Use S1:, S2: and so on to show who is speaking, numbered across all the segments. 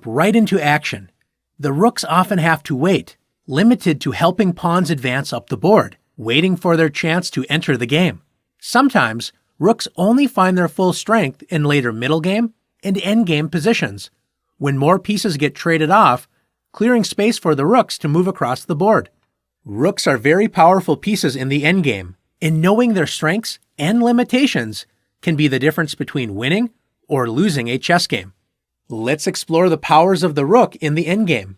S1: right into action. The rooks often have to wait, limited to helping pawns advance up the board, waiting for their chance to enter the game. Sometimes, rooks only find their full strength in later middle game and endgame positions, when more pieces get traded off, clearing space for the rooks to move across the board. Rooks are very powerful pieces in the endgame, and knowing their strengths and limitations can be the difference between winning or losing a chess game. Let's explore the powers of the rook in the endgame.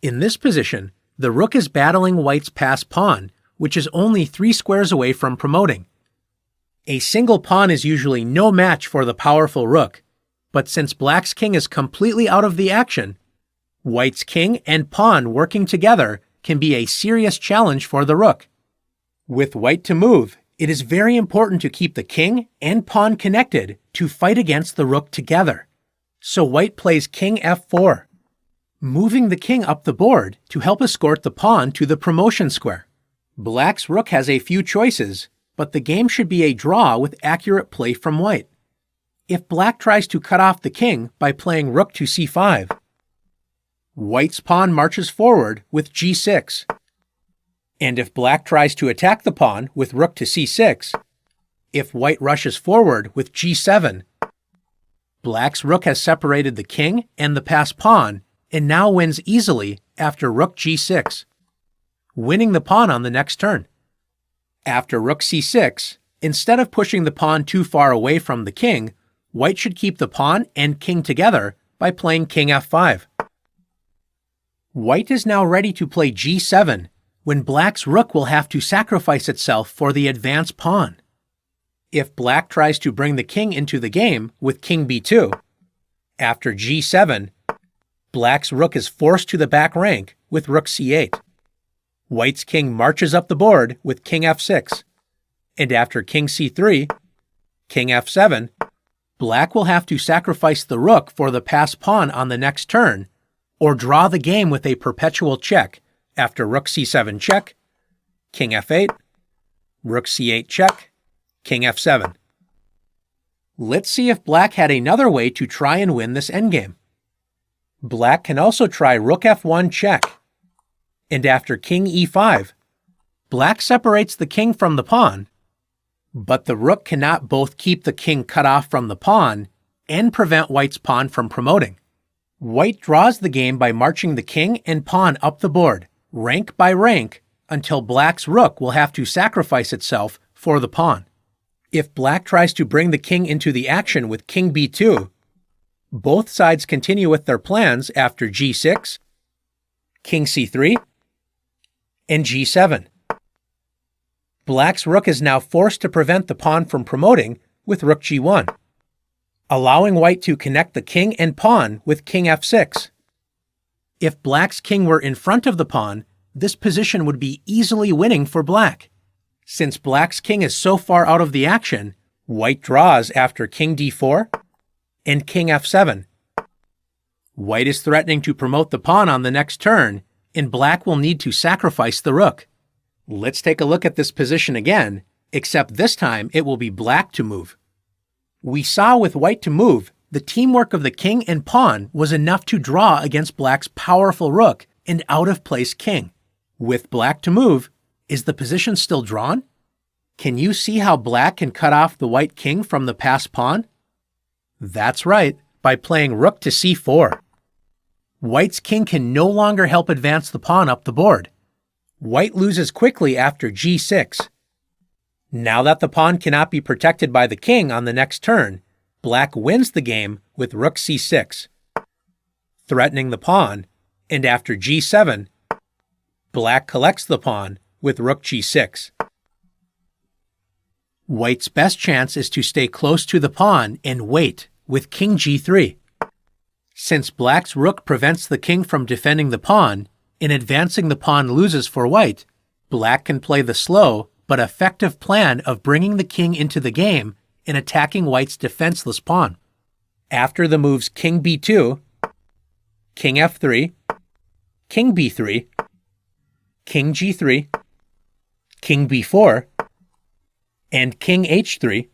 S1: In this position, the rook is battling white's passed pawn, which is only 3 squares away from promoting. A single pawn is usually no match for the powerful rook, but since black's king is completely out of the action, white's king and pawn working together can be a serious challenge for the rook. With white to move, it is very important to keep the king and pawn connected to fight against the rook together. So white plays king f4, moving the king up the board to help escort the pawn to the promotion square. Black's rook has a few choices, but the game should be a draw with accurate play from white. If black tries to cut off the king by playing rook to c5, white's pawn marches forward with g6. And if black tries to attack the pawn with rook to c6, if white rushes forward with g7, black's rook has separated the king and the passed pawn and now wins easily after rook g6, winning the pawn on the next turn. After rook c6, instead of pushing the pawn too far away from the king, white should keep the pawn and king together by playing king f5. White is now ready to play g7, when black's rook will have to sacrifice itself for the advanced pawn. If black tries to bring the king into the game with king b2, after g7, black's rook is forced to the back rank with rook c8. White's king marches up the board with king f6, and after king c3, king f7, black will have to sacrifice the rook for the passed pawn on the next turn, or draw the game with a perpetual check after rook c7 check, king f8, rook c8 check, king f7. Let's see if black had another way to try and win this endgame. Black can also try rook f1 check, and after king e5, black separates the king from the pawn, but the rook cannot both keep the king cut off from the pawn and prevent white's pawn from promoting. White draws the game by marching the king and pawn up the board, rank by rank, until black's rook will have to sacrifice itself for the pawn. If black tries to bring the king into the action with king b2, both sides continue with their plans after g6, king c3, and g7. Black's rook is now forced to prevent the pawn from promoting with rook g1, allowing white to connect the king and pawn with king f6. If black's king were in front of the pawn, this position would be easily winning for black. Since black's king is so far out of the action, white draws after king d4 and king f7. White is threatening to promote the pawn on the next turn, and black will need to sacrifice the rook. Let's take a look at this position again, except this time it will be black to move. We saw with white to move, the teamwork of the king and pawn was enough to draw against black's powerful rook and out-of-place king. With black to move, is the position still drawn? Can you see how black can cut off the white king from the passed pawn? That's right, by playing rook to c4. White's king can no longer help advance the pawn up the board. White loses quickly after g6. Now that the pawn cannot be protected by the king on the next turn, black wins the game with rook c6, threatening the pawn, and after g7, black collects the pawn with rook g6. White's best chance is to stay close to the pawn and wait with king g3. Since black's rook prevents the king from defending the pawn, and advancing the pawn loses for white, black can play the slow but effective plan of bringing the king into the game and attacking white's defenseless pawn. After the moves king b2, king f3, king b3, king g3, king b4, and king h3,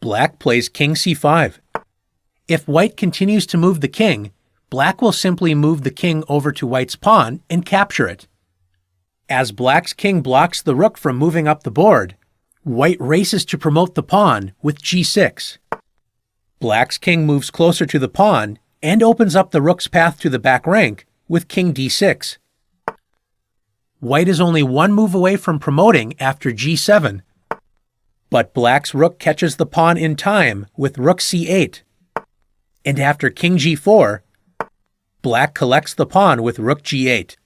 S1: black plays king c5. If white continues to move the king, black will simply move the king over to white's pawn and capture it. As black's king blocks the rook from moving up the board, white races to promote the pawn with g6. Black's king moves closer to the pawn and opens up the rook's path to the back rank with king d6. White is only one move away from promoting after g7, but black's rook catches the pawn in time with rook c8. And after king g4, black collects the pawn with rook g8.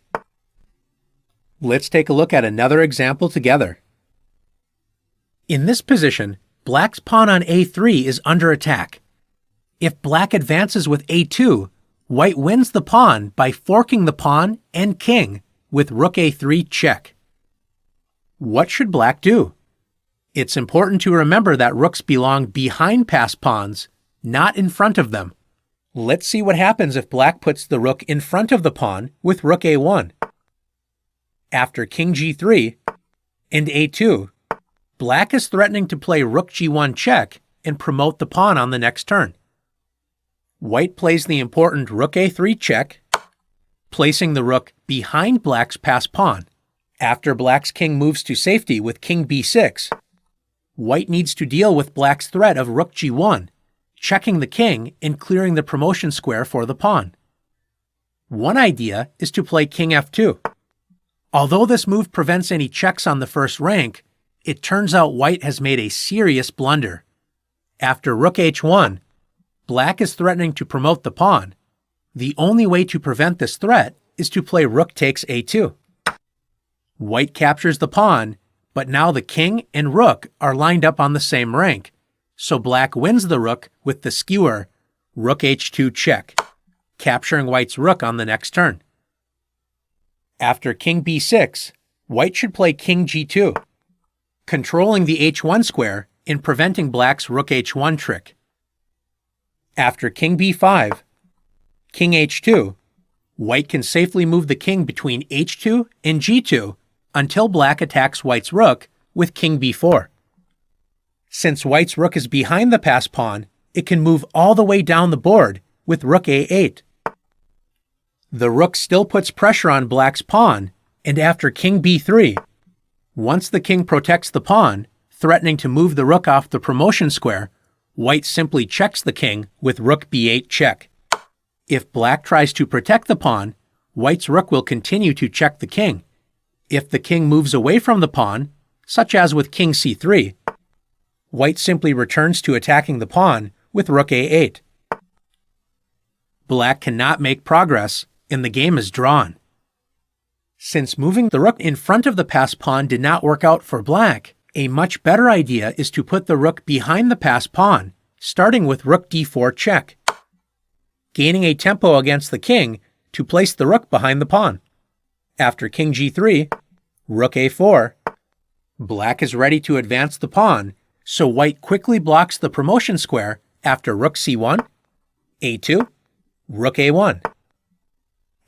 S1: Let's take a look at another example together. In this position, black's pawn on a3 is under attack. If black advances with a2, white wins the pawn by forking the pawn and king with rook a3 check. What should black do? It's important to remember that rooks belong behind passed pawns, not in front of them. Let's see what happens if black puts the rook in front of the pawn with rook a1. After king g3 and a2, black is threatening to play rook g1 check and promote the pawn on the next turn. White plays the important rook a3 check, placing the rook behind black's passed pawn. After black's king moves to safety with king b6, white needs to deal with black's threat of rook g1, checking the king and clearing the promotion square for the pawn. One idea is to play king f2. Although this move prevents any checks on the first rank, it turns out white has made a serious blunder. After rook h1, black is threatening to promote the pawn. The only way to prevent this threat is to play rook takes a2. White captures the pawn, but now the king and rook are lined up on the same rank, so black wins the rook with the skewer rook h2 check, capturing white's rook on the next turn. After king b6, white should play king g2, controlling the h1 square and preventing black's rook h1 trick. After king b5, king h2, white can safely move the king between h2 and g2 until black attacks white's rook with king b4. Since white's rook is behind the passed pawn, it can move all the way down the board with rook a8. The rook still puts pressure on black's pawn, and after king b3, once the king protects the pawn, threatening to move the rook off the promotion square, white simply checks the king with rook b8 check. If black tries to protect the pawn, white's rook will continue to check the king. If the king moves away from the pawn, such as with king c3, white simply returns to attacking the pawn with rook a8. Black cannot make progress, and the game is drawn. Since moving the rook in front of the passed pawn did not work out for black, a much better idea is to put the rook behind the passed pawn, starting with rook d4 check, gaining a tempo against the king to place the rook behind the pawn. After king g3, rook a4, black is ready to advance the pawn, so white quickly blocks the promotion square after rook c1, a2, rook a1.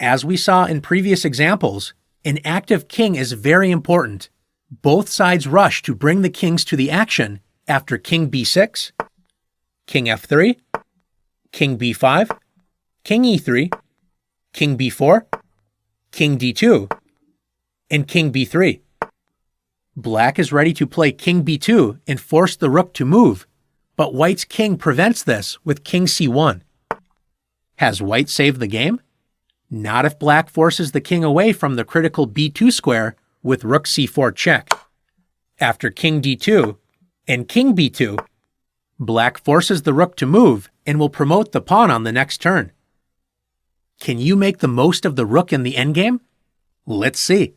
S1: As we saw in previous examples, an active king is very important. Both sides rush to bring the kings to the action after king b6, king f3, king b5, king e3, king b4, king d2, and king b3. Black is ready to play king b2 and force the rook to move, but white's king prevents this with king c1. Has white saved the game? Not if black forces the king away from the critical b2 square with rook c4 check. After king d2 and king b2, black forces the rook to move and will promote the pawn on the next turn. Can you make the most of the rook in the endgame? Let's see.